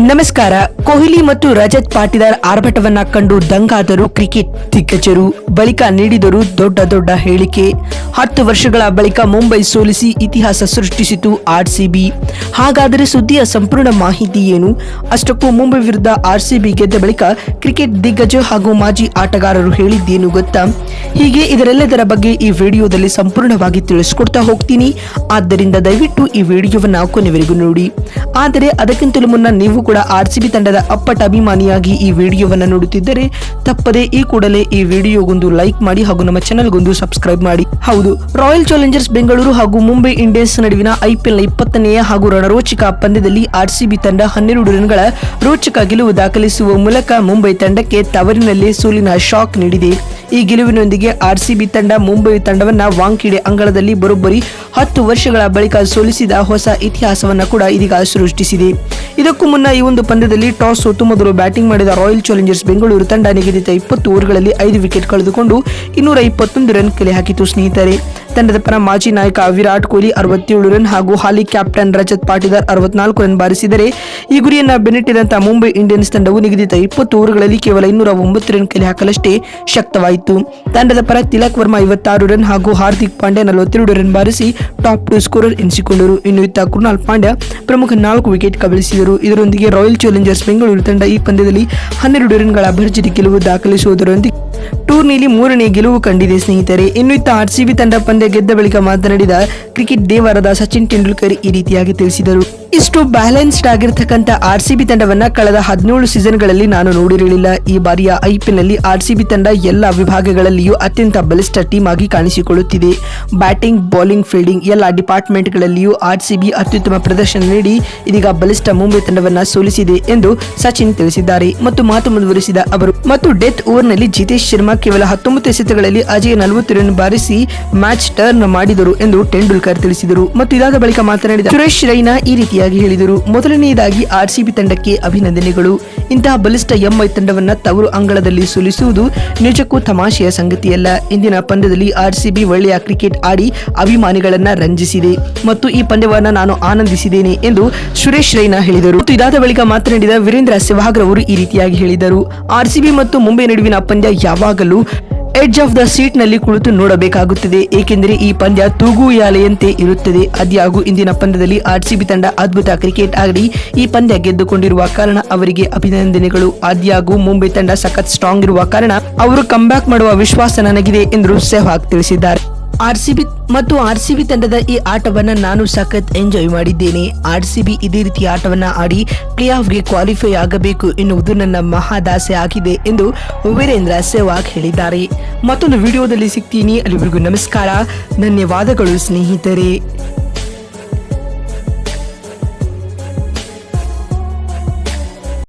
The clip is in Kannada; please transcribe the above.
ನಮಸ್ಕಾರ. ಕೊಹ್ಲಿ ಮತ್ತು ರಜತ್ ಪಾಟಿದಾರ್ ಆರ್ಭಟವನ್ನ ಕಂಡು ದಂಗಾದರು ಕ್ರಿಕೆಟ್ ದಿಗ್ಗಜರು. ಬಳಿಕ ನೀಡಿದರು ದೊಡ್ಡ ಹೇಳಿಕೆ. 10 ವರ್ಷಗಳ ಬಳಿಕ ಮುಂಬೈ ಸೋಲಿಸಿ ಇತಿಹಾಸ ಸೃಷ್ಟಿಸಿತು ಆರ್ಸಿಬಿ. ಹಾಗಾದರೆ ಸುದ್ದಿಯ ಸಂಪೂರ್ಣ ಮಾಹಿತಿ ಏನು? ಅಷ್ಟಕ್ಕೂ ಮುಂಬೈ ವಿರುದ್ಧ ಆರ್ಸಿಬಿ ಗೆದ್ದ ಬಳಿಕ ಕ್ರಿಕೆಟ್ ದಿಗ್ಗಜ ಹಾಗೂ ಮಾಜಿ ಆಟಗಾರರು ಹೇಳಿದ್ದೇನು ಗೊತ್ತಾ? ಹೀಗೆ ಇದರೆಲ್ಲದರ ಬಗ್ಗೆ ಈ ವಿಡಿಯೋದಲ್ಲಿ ಸಂಪೂರ್ಣವಾಗಿ ತಿಳಿಸ್ಕೊಡ್ತಾ ಹೋಗ್ತೀನಿ. ಆದ್ದರಿಂದ ದಯವಿಟ್ಟು ಈ ವಿಡಿಯೋವನ್ನ ಕೊನೆವರೆಗೂ ನೋಡಿ. ಆದರೆ ಅದಕ್ಕಿಂತಲೂ ಮುನ್ನ ನೀವು ಕೂಡ ಆರ್ಸಿಬಿ ತಂಡದ ಅಪ್ಪಟ ಅಭಿಮಾನಿಯಾಗಿ ಈ ವಿಡಿಯೋವನ್ನ ನೋಡುತ್ತಿದ್ದರೆ ತಪ್ಪದೆ ಈ ಕೂಡಲೇ ಈ ವಿಡಿಯೋಗೊಂದು ಲೈಕ್ ಮಾಡಿ ಹಾಗೂ ನಮ್ಮ ಚಾನೆಲ್ಗೊಂದು ಸಬ್ಸ್ಕ್ರೈಬ್ ಮಾಡಿ. ಹೌದು, ರಾಯಲ್ ಚಾಲೆಂಜರ್ಸ್ ಬೆಂಗಳೂರು ಹಾಗೂ ಮುಂಬೈ ಇಂಡಿಯನ್ಸ್ ನಡುವಿನ ಐಪಿಎಲ್ 20ನೇ ಹಾಗೂ ರಣರೋಚಕ ಪಂದ್ಯದಲ್ಲಿ ಆರ್ಸಿಬಿ ತಂಡ 12 ರನ್ಗಳ ರೋಚಕ ಗೆಲುವು ದಾಖಲಿಸುವ ಮೂಲಕ ಮುಂಬೈ ತಂಡಕ್ಕೆ ತವರಿನಲ್ಲೇ ಸೋಲಿನ ಶಾಕ್ ನೀಡಿದೆ. ಈ ಗೆಲುವಿನೊಂದಿಗೆ ಆರ್ಸಿಬಿ ತಂಡ ಮುಂಬೈ ತಂಡವನ್ನ ವಾಂಖೇಡೆ ಅಂಗಳದಲ್ಲಿ ಬರೋಬ್ಬರಿ 10 ವರ್ಷಗಳ ಬಳಿಕ ಸೋಲಿಸಿದ ಹೊಸ ಇತಿಹಾಸವನ್ನ ಕೂಡ ಇದೀಗ ಸೃಷ್ಟಿಸಿದೆ. ಇದಕ್ಕೂ ಮುನ್ನ ಈ ಒಂದು ಪಂದ್ಯದಲ್ಲಿ ಟಾಸ್ ಸೋತು ಮೊದಲು ಬ್ಯಾಟಿಂಗ್ ಮಾಡಿದ ರಾಯಲ್ ಚಾಲೆಂಜರ್ಸ್ ಬೆಂಗಳೂರು ತಂಡ ನಿಗದಿತ 20 ಓವರ್ಗಳಲ್ಲಿ 5 ವಿಕೆಟ್ ಕಳೆದುಕೊಂಡು 221 ರನ್ ಕಲೆ ಹಾಕಿತು. ಸ್ನೇಹಿತರೆ, ತಂಡದ ಪರ ಮಾಜಿ ನಾಯಕ ವಿರಾಟ್ ಕೊಹ್ಲಿ 67 ರನ್ ಹಾಗೂ ಹಾಲಿ ಕ್ಯಾಪ್ಟನ್ ರಜತ್ ಪಾಟಿದಾರ್ 64 ರನ್ ಬಾರಿಸಿದರೆ ಈ ಗುರಿಯನ್ನ ಬೆನ್ನಟ್ಟಿದಂತಹ ಮುಂಬೈ ಇಂಡಿಯನ್ಸ್ ತಂಡವು ನಿಗದಿತ 20 ಓವರ್ಗಳಲ್ಲಿ ಕೇವಲ 209 ರನ್ ಕಲೆ ಹಾಕಲಷ್ಟೇ ಶಕ್ತವಾಯಿತು. ತಂಡದ ಪರ ತಿಲಕ್ ವರ್ಮಾ 56 ರನ್ ಹಾಗೂ ಹಾರ್ದಿಕ್ ಪಾಂಡ್ಯ 42 ರನ್ ಬಾರಿಸಿ ಟಾಪ್ 2 ಸ್ಕೋರರ್ ಎನಿಸಿಕೊಂಡರು. ಇನ್ನು ಇತ್ತ ಕೃಣಾಲ್ ಪಾಂಡ್ಯ ಪ್ರಮುಖ 4 ವಿಕೆಟ್ ಕಬಳಿಸಿದರು. ಇದರೊಂದಿಗೆ ರಾಯಲ್ ಚಾಲೆಂಜರ್ಸ್ ಬೆಂಗಳೂರು ತಂಡ ಈ ಪಂದ್ಯದಲ್ಲಿ 12 ರನ್ಗಳ ಭರ್ಜರಿ ಗೆಲುವು ದಾಖಲಿಸುವುದರೊಂದಿಗೆ ಟೂರ್ನಿಯಲ್ಲಿ 3ನೇ ಗೆಲುವು ಕಂಡಿದೆ. ಸ್ನೇಹಿತರೆ, ಇನ್ನು ಇತ್ತ ಆರ್ಸಿಬಿ ತಂಡ ಪಂದ್ಯ ಗೆದ್ದ ಬಳಿಕ ಮಾತನಾಡಿದ ಕ್ರಿಕೆಟ್ ದೇವರಾದ ಸಚಿನ್ ತೆಂಡೂಲ್ಕರ್ ಈ ರೀತಿಯಾಗಿ ತಿಳಿಸಿದರು. ಇಷ್ಟು ಬ್ಯಾಲೆನ್ಸ್ಡ್ ಆಗಿರತಕ್ಕಂತ ಆರ್ಸಿಬಿ ತಂಡವನ್ನ ಕಳೆದ 17 ಸೀಸನ್ಗಳಲ್ಲಿ ನಾನು ನೋಡಿರಲಿಲ್ಲ. ಈ ಬಾರಿಯ ಐಪಿಎಲ್ ನಲ್ಲಿ ಆರ್ಸಿಬಿ ತಂಡ ಎಲ್ಲ ವಿಭಾಗಗಳಲ್ಲಿಯೂ ಅತ್ಯಂತ ಬಲಿಷ್ಠ ಟೀಮ್ ಆಗಿ ಕಾಣಿಸಿಕೊಳ್ಳುತ್ತಿದೆ. ಬ್ಯಾಟಿಂಗ್, ಬೌಲಿಂಗ್, ಫೀಲ್ಡಿಂಗ್ ಎಲ್ಲ ಡಿಪಾರ್ಟ್ಮೆಂಟ್ಗಳಲ್ಲಿಯೂ ಆರ್ಸಿಬಿ ಅತ್ಯುತ್ತಮ ಪ್ರದರ್ಶನ ನೀಡಿ ಇದೀಗ ಬಲಿಷ್ಠ ಮುಂಬೈ ತಂಡವನ್ನ ಸೋಲಿಸಿದೆ ಎಂದು ಸಚಿನ್ ತಿಳಿಸಿದ್ದಾರೆ. ಮತ್ತು ಮಾತು ಮುಂದುವರಿಸಿದ ಅವರು, ಮತ್ತು ಡೆತ್ ಓವರ್ನಲ್ಲಿ ಜಿತೇಶ್ ಶರ್ಮಾ ಕೇವಲ 19 ಎಸೆತಗಳಲ್ಲಿ ಅಜಯ್ 40 ರನ್ ಬಾರಿಸಿ ಮ್ಯಾಚ್ ಟರ್ನ್ ಮಾಡಿದರು ಎಂದು ತೆಂಡೂಲ್ಕರ್ ತಿಳಿಸಿದರು. ಮತ್ತು ಇದಾದ ಬಳಿಕ ಮಾತನಾಡಿದ ಸುರೇಶ್ ರೈನಾ ಈ ರೀತಿಯಾಗಿ ಹೇಳಿದರು. ಮೊದಲನೆಯದಾಗಿ ಆರ್ಸಿಬಿ ತಂಡಕ್ಕೆ ಅಭಿನಂದನೆಗಳು. ಇಂತಹ ಬಲಿಷ್ಠ ಎಂಐ ತಂಡವನ್ನ ತವರು ಅಂಗಳದಲ್ಲಿ ಸೋಲಿಸುವುದು ನಿಜಕ್ಕೂ ತಮಾಷೆಯ ಸಂಗತಿಯಲ್ಲ. ಇಂದಿನ ಪಂದ್ಯದಲ್ಲಿ ಆರ್ಸಿಬಿ ಒಳ್ಳೆಯ ಕ್ರಿಕೆಟ್ ಆಡಿ ಅಭಿಮಾನಿಗಳನ್ನ ರಂಜಿಸಿದೆ ಮತ್ತು ಈ ಪಂದ್ಯವನ್ನ ನಾನು ಆನಂದಿಸಿದ್ದೇನೆ ಎಂದು ಸುರೇಶ್ ರೈನಾ ಹೇಳಿದರು. ಮತ್ತು ಇದಾದ ಬಳಿಕ ಮಾತನಾಡಿದ ವೀರೇಂದ್ರ ಸೆಹ್ವಾಗ್ ಅವರು ಈ ರೀತಿಯಾಗಿ ಹೇಳಿದರು. ಆರ್ಸಿಬಿ ಮತ್ತು ಮುಂಬೈ ನಡುವಿನ ಪಂದ್ಯ ಯಾವಾಗಲೂ ಎಡ್ಜ್ ಆಫ್ ದ ಸೀಟ್ ನಲ್ಲಿ ಕುಳಿತು ನೋಡಬೇಕಾಗುತ್ತದೆ, ಏಕೆಂದರೆ ಈ ಪಂದ್ಯ ತೂಗುಯಾಲೆಯಂತೆ ಇರುತ್ತದೆ. ಆದ್ಯಾಗೂ ಇಂದಿನ ಪಂದ್ಯದಲ್ಲಿ ಆರ್ಸಿಬಿ ತಂಡ ಅದ್ಭುತ ಕ್ರಿಕೆಟ್ ಆಡಿ ಈ ಪಂದ್ಯ ಗೆದ್ದುಕೊಂಡಿರುವ ಕಾರಣ ಅವರಿಗೆ ಅಭಿನಂದನೆಗಳು. ಆದ್ಯಾಗೂ ಮುಂಬೈ ತಂಡ ಸಖತ್ ಸ್ಟ್ರಾಂಗ್ ಇರುವ ಕಾರಣ ಅವರು ಕಂಬ್ಯಾಕ್ ಮಾಡುವ ವಿಶ್ವಾಸ ನನಗಿದೆ ಎಂದು ಸೆಹ್ವಾಗ್ ತಿಳಿಸಿದ್ದಾರೆ. ಆರ್ಸಿಬಿ ತಂಡದ ಈ ಆಟವನ್ನ ನಾನು ಸಖತ್ ಎಂಜಾಯ್ ಮಾಡಿದ್ದೇನೆ. ಆರ್ಸಿಬಿ ಇದೇ ರೀತಿ ಆಟವನ್ನ ಆಡಿ ಪ್ಲೇ ಆಫ್ಗೆ ಕ್ವಾಲಿಫೈ ಆಗಬೇಕು ಎನ್ನುವುದು ನನ್ನ ಮಹಾದಾಸೆ ಆಗಿದೆ ಎಂದು ವೀರೇಂದ್ರ ಸೆಹ್ವಾಗ್ ಹೇಳಿದ್ದಾರೆ. ಮತ್ತೊಂದು ವಿಡಿಯೋದಲ್ಲಿ ಸಿಗ್ತೀನಿ. ಅಲ್ಲಿವರೆಗೂ ನಮಸ್ಕಾರ, ಧನ್ಯವಾದಗಳು ಸ್ನೇಹಿತರೆ.